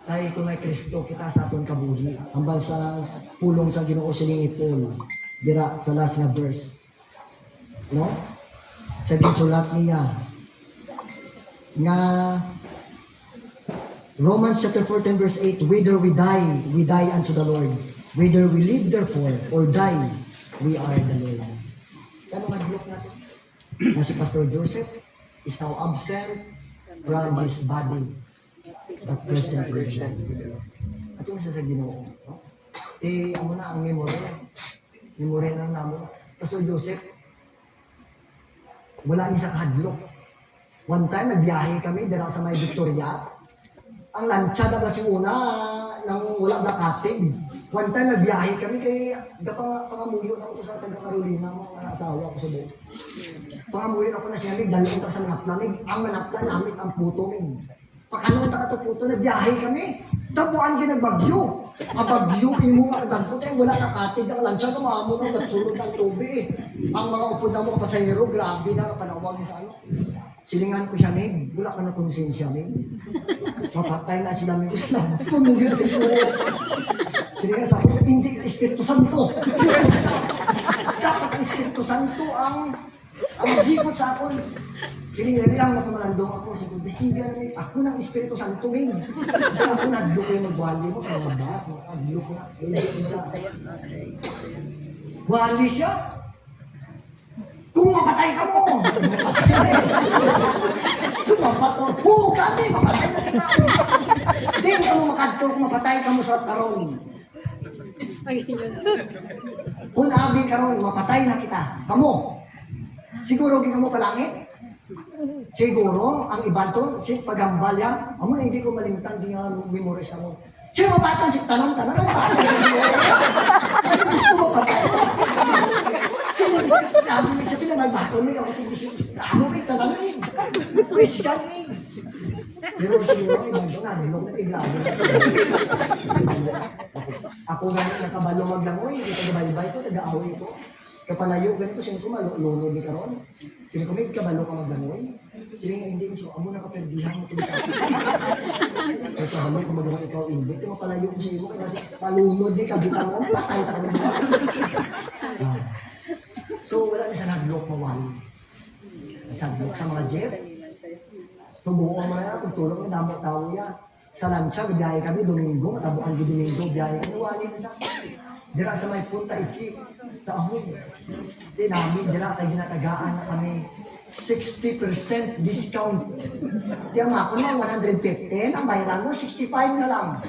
Kaya kung may Kristo, kita sa aton kabuhi. Ambal sa pulong sa Ginoo siling ipon. Dira sa last na verse. No? Sa ginsulat niya. Nga Romans chapter 14 verse 8, whether we die unto the Lord. Whether we live therefore or die, we are the Lord's. Ano madlok natin? Na si Pastor Joseph is now absent from his body but present with God. At yung sa Ginoo, no? Amo na ang memory. Memory na namo. Pastor Joseph, wala niya sa kahadlok. One time, nagbiyahe kami dira sa may Victorias. Ang lanchada kasi una, nang wala na katig. One time, nagbiyahe kami kay pangamuyo na ako sa taga Carolina, mga asawa ko sa buong. Pangamuyo ako na siya, dalawang ka sa manaplamig. Ang manaplan namin ang puto, mig. Pagkanong na ito puto, nagbiyahe kami. Tapuan ka nagbagyo. Ang bagyo, imo nga nagdagto, wala na katig ang lanchada, maamo na, nagsulog ng tubig. Ang mga upod na mga pasahero, grabe na, panawag niya sa ano. Silingan ko siya, Meg. Wala ka na konsensya, Meg. Mapatay na sila, Meg. Islam. Tumugin sa iyo. Silingan sa ako, hindi ka Espiritu Santo. Dapat ang Espiritu Santo ang magikot sa ako. Silingan lang na kumalandong ako. Sabi ko, bisigan na, Meg. Ako ng Espiritu Santo, Meg. Kaya ako naglo ko yung magwali mo sa mga bas. Naglo ko na. Wali siya. Kung mapatay ka mo! Sumapat o, kami, mapatay na kita! Di ka mo makadto kung mapatay ka mo sa karon. Kung abi karon, mapatay na kita. Kamo! Siguro di ka mo palangit? Siguro, ang iba to, si pagambal yan, amo na hindi ko malimtan, di nga memorize ako. Siya mapatan, si tanong-tanong, ang patay sa iyo. Ano gusto mo patay? Sabi sa pila nagbaton mi ako tigis. Amo rin tanangin. Priskan ni. Pero siguro ibang na bilog na tiglago. Ako nga nakabalo maglangoy, kita gabaybay ko, taga-away ko. Kapalayo ganito sino ko malunod ni karon. Sino ko may kabalo ka maglangoy. Sino nga hindi so amo na kaperdihan mo tungod sa akin. Ito kabalo ko maglangoy ikaw hindi, ito mapalayo ko sa imo kay basta palunod ni kabitan mo, patay ta ka mo. So, wala na siya nag-block mawali. Nag-block sa mga jeep. So, buo mo na yan. Tulong na damot tao yan. Sa lancha, biyahe kami, Domingo. Matabuan di Domingo, biyahe kami. Wali na siya. Dira sa may punta, iki. Sa ahoy. Di namin, dira kay ginatagaan na kami 60% discount. Di ang ako na 115, ang bayaran mo 65 na lang.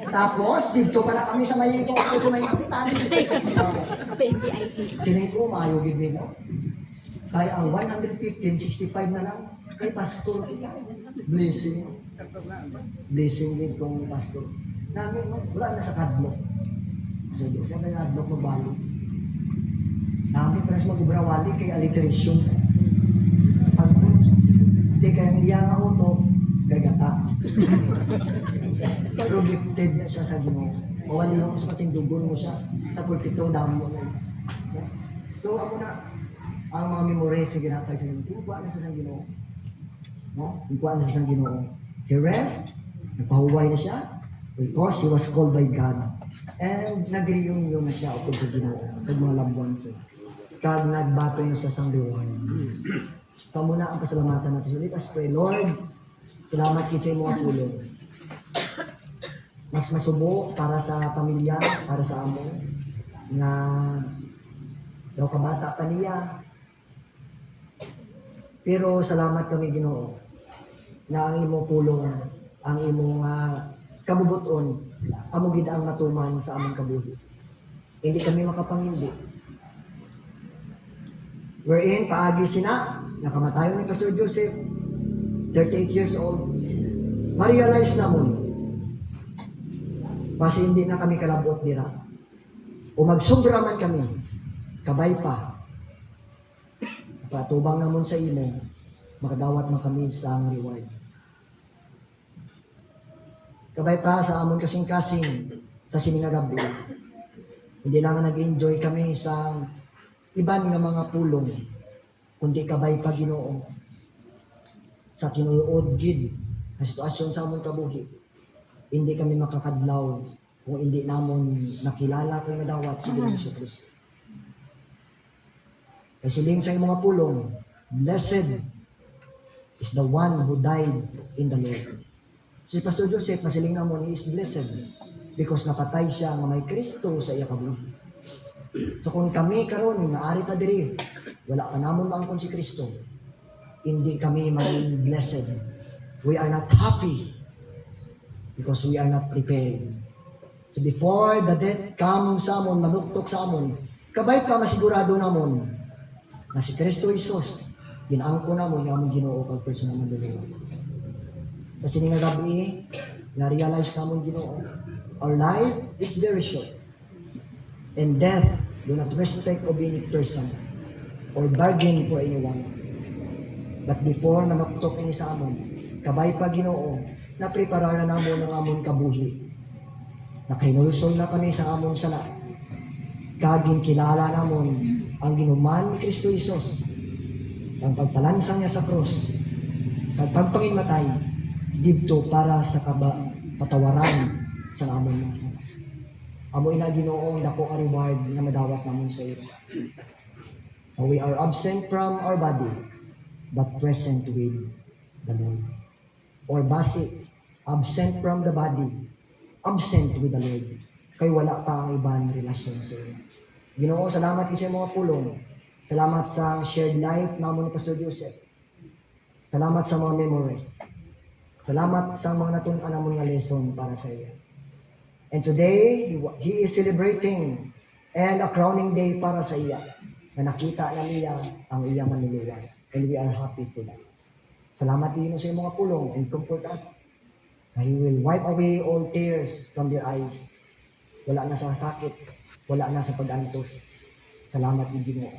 Tapos, dito pa na kami sa may kapitan. Sinay ko, maayogid mo. Kaya ang 115, 65 na lang. Kay pastor, kaya blessing. Blessing din itong pastor. Namin, wala na sa kadlok. So, Diyos, ang kadlok magbali. Namin, panas mag-ubrawali kay alliteration. Hindi kayang iya nga uto, gagata. Pero gifted na siya sa Ginoo. Mawali mo sa patindugon mo siya. Sa pulpito, damo na yun. So, ako na, ang mga memories sa ginatay sa Ginoo. Tinukuha na sa Ginoo. No? Tinukuha na sa Ginoo. He rest, nagpahuway na siya, because he was called by God And nag-reunion na siya upod sa Ginoo kag mga loved ones niya. Kag nagbato na sa sang reward. So muna ang pasalamatan natin. So let us pray. Lord, salamat kit sa imong pulong. Mas masubo para sa pamilya, para sa amo nga daw kabata pa niya. Pero salamat kami Ginoo na ang imong pulong, ang imong kabubuton, amo gid ang matuman sa among kabuhi. Hindi kami makapangindi. Wherein paagi sina, nakamatayon ni Pastor Joseph, 38 years old. Ma-realize namon, basi hindi na kami kalabot dira. O magsubra man kami, kabay pa. Patubang namon sa imo, makadawat man kami sa ang reward. Kabay pa sa amon kasing-kasing sa sininga gabi. Hindi lang nag-enjoy kami sa iban nga mga pulong, kundi kabay pa Ginoo sa tinuod gid na sitwasyon sa amon kabuhi. Hindi kami makakadlaw kung hindi namon nakilala kay nadawat si Hesus Kristo. Kasiling sa imong pulong, blessed is the one who died in the Lord. Si Pastor Joseph, masiling namon, he is blessed because napatay siya nga may Kristo sa iya kabuhi. So kung kami karon naari pa diri, wala pa namon maangkon si Kristo, hindi kami maging blessed. We are not happy because we are not prepared. So before the death comes sa amon, manuktok sa amon, kabay pa masigurado namon na si Kristo Jesus, ginangko namon yung among Ginoo kag personal na luwas. Sa sininga gabi, na-realize namon Ginoo, our life is very short. And death do not respect of any person or bargain for anyone. But before manuktok ini sa amon, kabay pa Ginoo, napreparar na namon ang amon kabuhi. Nakahinulsol na kami sa amon sala. Kagin kilala namon ang ginuman ni Kristo Jesus. Ang pagpalansang niya sa krus, kag pagpanginmatay didto para sa patawaran sa amon mga sala. Amo ina Ginoo dako ka reward nga madawat namon sa iyo. We are absent from our body, but present with the Lord. Or basi, absent from the body, absent with the Lord. Kay wala pa ang ibang relasyon sa iyo. Ginoo, salamat sa mga pulong. Salamat sa shared life namon ni Pastor Joseph. Salamat sa mga memories. Salamat sa mga natun-an namon nga lesson para sa iya. And today, he is celebrating and a crowning day para sa iya. Na nakita na niya ang iyang manluluwas. And we are happy for that. Salamat din sa mga pulong and comfort us. Na He will wipe away all tears from their eyes. Wala na sa sakit. Wala na sa pag-antos. Salamat din Ginoo.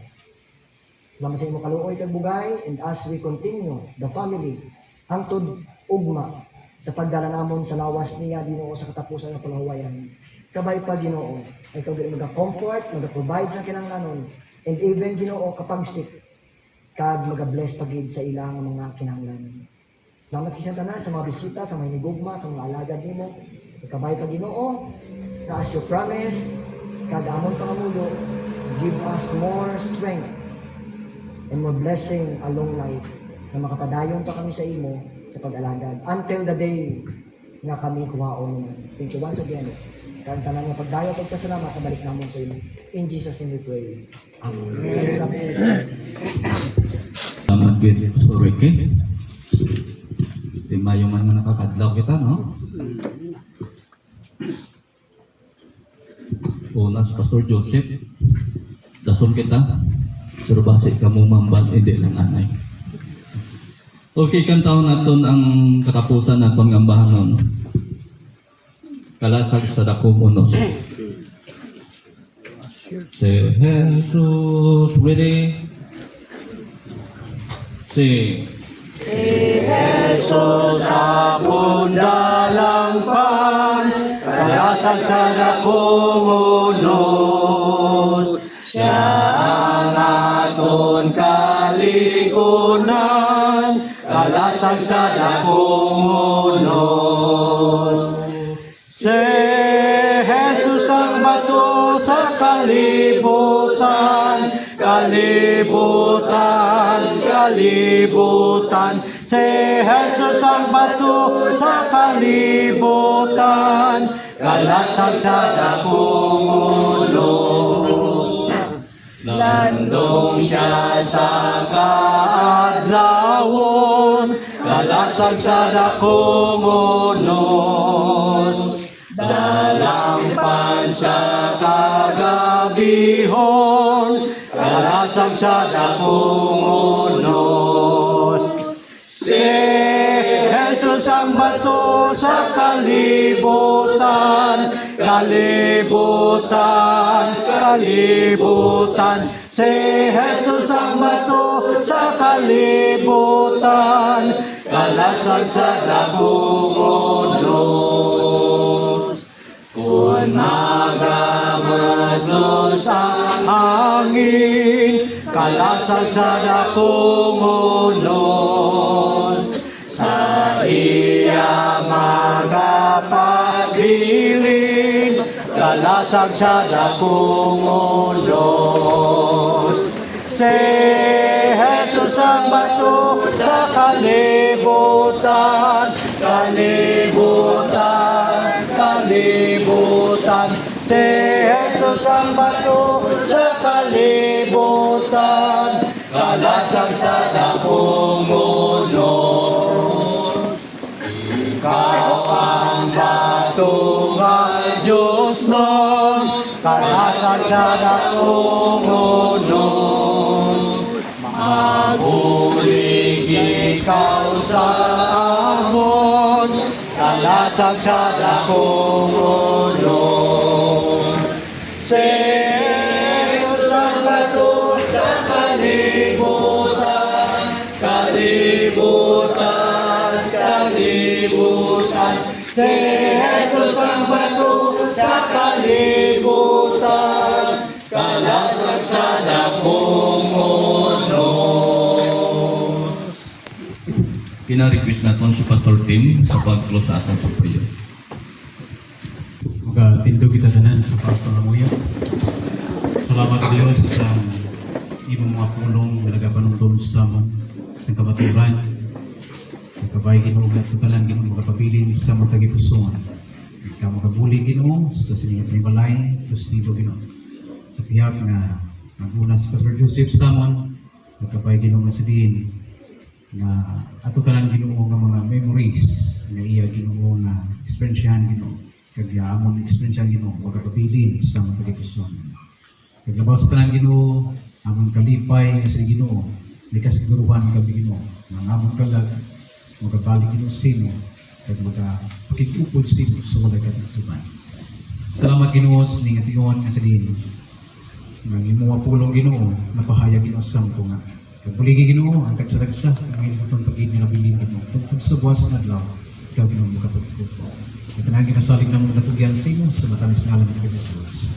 Salamat sa imong kaluoy kag bugay, and as we continue the family hangtod ugma sa pagdala namon sa lawas niya Ginoo sa katapusan ng palawayan. Kabay pa Ginoo, ay ikaw maga-comfort, maga-provide sa kinahanglanon, and even Ginoo kapag sick, kag maga-bless pagid sa ilang mga kinahanglanon. Salamat kisang tanan sa mga bisita, sa mga hinigugma, sa mga alagad nimo. Kabay pa Ginoo, na as you promised, kag amon pangamuyo, give us more strength and more blessing a long life na makapadayon pa kami sa imo sa pag-alagad until the day na kami kuhaon naman. Thank you once again. Kang tanan nga pagdayo pagpasalamat na balik namon sa imo. In Jesus' name we pray. Amen. Thank you, Salamat gid Pastor Ricky. Di mayo man nga nakakadlaw kita, no? Una si Pastor Joseph, dason kita, pero base ka mo mambal, hindi lang anay. Okay, kantaon naton ang katapusan naton ng ambahanon. Kalasag sa dakong unos. Si Jesus, ready? Sing. Jesus akong dalangpan, kalasag sa dakong unos. Siya ang aton kaligunan, kalasag sa dakong unos. Si Jesus kalibutan, kalibutan. Si Jesus ang bato sa kalibutan, kalasag sa dakong ulo. Landong siya sa kaadlawon, kalasag sa dakong unos. Dalampan sa kagabihon, kalasag sa dakong unos. Si Jesus ang bato sa kalibutan, kalibutan, kalibutan. Si Jesus ang bato sa kalibutan, kalasag sa dakong unos. Kung magamagnos ang hangin, kalasag sa dakong unos. Sa iya magapagbilin, kalasag sa dakong unos. Si Jesus ang bato sa kalibutan, kalibutan, kalibutan. Si Jesus ang bato sa kalibutan, kalasag sa dakong unos. Ikaw ang bato nga Diyos nun, kalasag sa dakong unos. Magulig ikaw sa amon, kalasag sa dakong unos. Si Jesus ang bato sa kalibutan, kalibutan, kalibutan. Si Jesus ang bato sa kalibutan, kalasag sa dakong unos. Kina-request natin si Pastor Tim sa pag-close sa aton sa prayer. Magatindo kita tanan sa pagpalamuya. Salamat Diyos sa imong mga pulong na nagapanungtong sa amon sa kamaturan. Nagkabay Ginoo nga tanan Ginoo magapabilin sa mga tagipusoon. Ikaw magabuli Ginoo sa siningat ni balay, postibo Ginoo. Sa piyak nga naguna si Pastor Joseph Samon, nagkabay Ginoo nga sidin nga ato tanan Ginoo nga mga memories nga iya Ginoo na experiencehan Ginoo. Kaya amon experiencehan Ginoo magapabilin sa mga tagipusoon. Kaglabaw sa tanan Ginoo, amon kalipay nga sa Ginoo, may kasiguruhan kami Ginoo. Nang amon kalag, magabalik Ginoo sino, kag magapakikupod sino sa walay katugtuban. Salamat Ginoo sa ning atingon nga sa din. Nang imong mapulong Ginoo, napahayag Ginoo sa amto nga. Kag buligi Ginoo, ang kagsaragsa, ang inyong pagid nga nabilin Ginoo. Tungkol sa buwas na adlaw, ikaw Ginoo magapagpupod. Ito na ang ginasalig ng mga natugyan sa inyo sa matamis na alam ng Jesus.